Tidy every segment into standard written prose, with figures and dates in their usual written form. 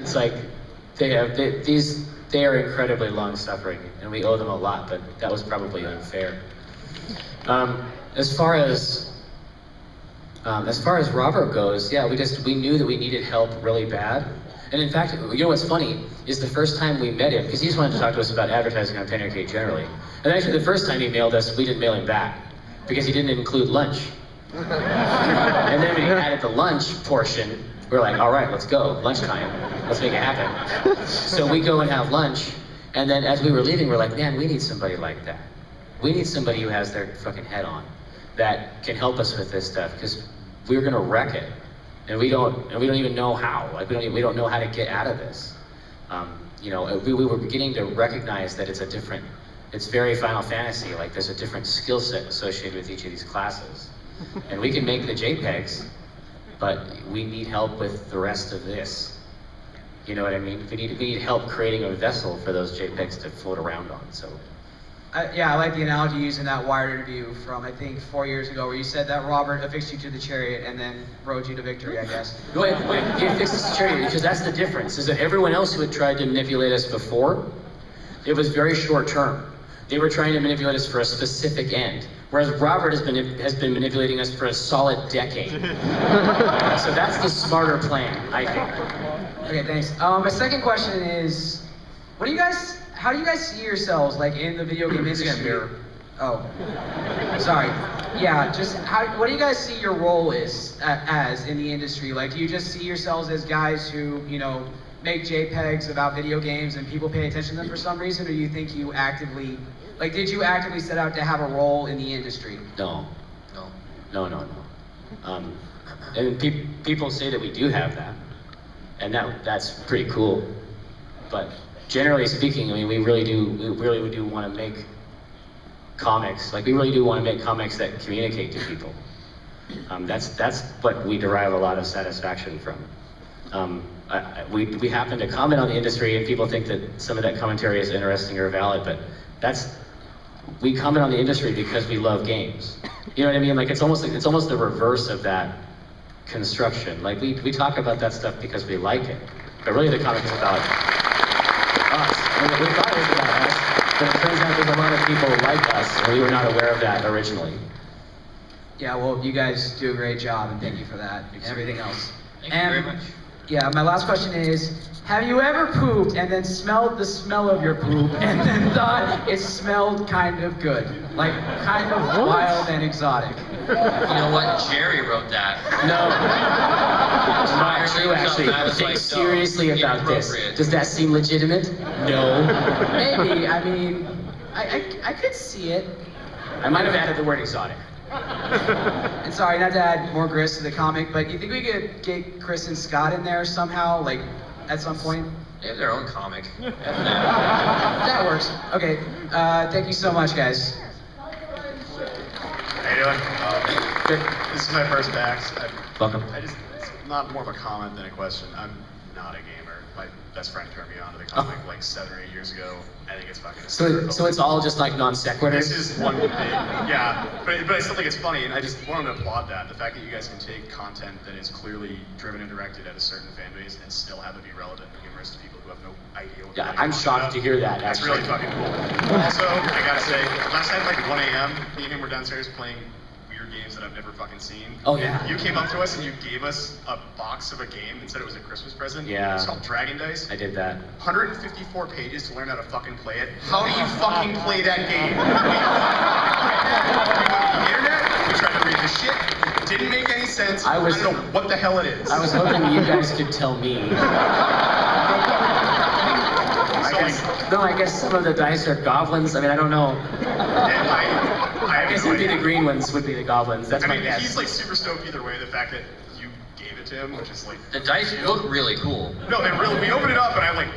It's like they are incredibly long-suffering, and we owe them a lot, but that was probably unfair. As far as Robert goes, yeah, we knew that we needed help really bad. And in fact, you know what's funny is the first time we met him, because he just wanted to talk to us about advertising on Penny Arcade generally. And actually the first time he mailed us, we didn't mail him back, because he didn't include lunch. And then when he added the lunch portion, we're like, all right, let's go, lunchtime, let's make it happen. So we go and have lunch, and then as we were leaving, we're like, man, we need somebody like that. We need somebody who has their fucking head on, that can help us with this stuff, because we're gonna wreck it. And we don't even know how. Like we don't know how to get out of this. You know, we were beginning to recognize that it's very Final Fantasy. Like there's a different skill set associated with each of these classes, and we can make the JPEGs, but we need help with the rest of this. You know what I mean? We need help creating a vessel for those JPEGs to float around on. So. Yeah, I like the analogy used in that Wired interview from, I think, 4 years ago, where you said that Robert affixed you to the chariot and then rode you to victory, I guess. Wait, he affixed us to the chariot, because that's the difference, is that everyone else who had tried to manipulate us before, it was very short term. They were trying to manipulate us for a specific end, whereas Robert has been manipulating us for a solid decade. So that's the smarter plan, I think. Okay, thanks. My second question is, how do you guys see yourselves, like, in the video game industry? Oh, sorry. Yeah, just what do you guys see your role is as in the industry? Like, do you just see yourselves as guys who, you know, make JPEGs about video games and people pay attention to them for some reason, or do you think you actively, like, did you actively set out to have a role in the industry? No. And people say that we do have that, and that's pretty cool, but generally speaking, I mean, we really do want to make comics. Like, we really do want to make comics that communicate to people. That's what we derive a lot of satisfaction from. We happen to comment on the industry, and people think that some of that commentary is interesting or valid, but we comment on the industry because we love games. You know what I mean? Like, it's almost the reverse of that construction. Like, we talk about that stuff because we like it, but really the comic is about us. I mean, we thought it was about us, but it turns out there's a lot of people like us, and we were not aware of that originally. Yeah, well, you guys do a great job, and thank you for that, and everything else. Thank you very much. Yeah, my last question is, have you ever pooped and then smelled the smell of your poop and then thought it smelled kind of good? Like, kind of wild and exotic? You know what? Jerry wrote that. No. It's not true, actually. I was Think like, seriously about this. Does that seem legitimate? No. Maybe, I mean, I could see it. I might have added the word exotic. And sorry, not to add more grist to the comic, but you think we could get Chris and Scott in there somehow, like, at some point? They have their own comic. That works. Okay, thank you so much, guys. How you doing? This is my first PAX. Welcome. It's not more of a comment than a question. I'm not a gamer. My best friend turned me on to the comic like 7 or 8 years ago. I think it's fucking hysterical. So it's all just like non sequiturs? This is one big, yeah, but I still think it's funny, and I just wanted to applaud that. The fact that you guys can take content that is clearly driven and directed at a certain fan base and still have it be relevant and humorous to people who have no idea what Yeah, I'm shocked to hear that, That's actually. really fucking cool. Also, I gotta say, last night like 1 a.m., me and him were downstairs playing weird games that I've never fucking seen. Oh, yeah. You came up to us and you gave us a box of a game and said it was a Christmas present. Yeah. It's called Dragon Dice. I did that. 154 pages to learn how to fucking play it. How do you fucking play that game? We went on the internet, we tried to read the shit, didn't make any sense. I don't know what the hell it is. I was hoping you guys could tell me. I guess some of the dice are goblins. I mean, I don't know. I guess it'd be the green ones would be the goblins. That's my guess. He's like super stoked either way. The fact that you gave it to him, which is like The dice look really cool. no, they really. We opened it up and I like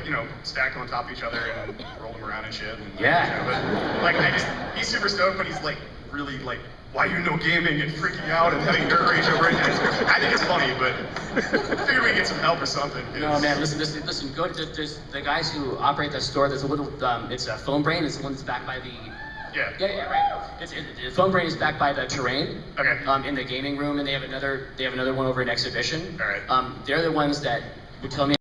stacked them on top of each other and rolled them around and shit. And, Yeah. But like he's super stoked, but he's like really like, why you know gaming and freaking out and having nerd rage over it. I think it's funny, but I figured we'd get some help or something. No, man, listen, go to, there's the guys who operate the store, there's a little, it's a Phone Brain, it's the one that's backed by the, Yeah, right. Phone Brain is backed by the Terrain, Okay. in the gaming room, and they have another one over in Exhibition. All right. They're the ones that would tell me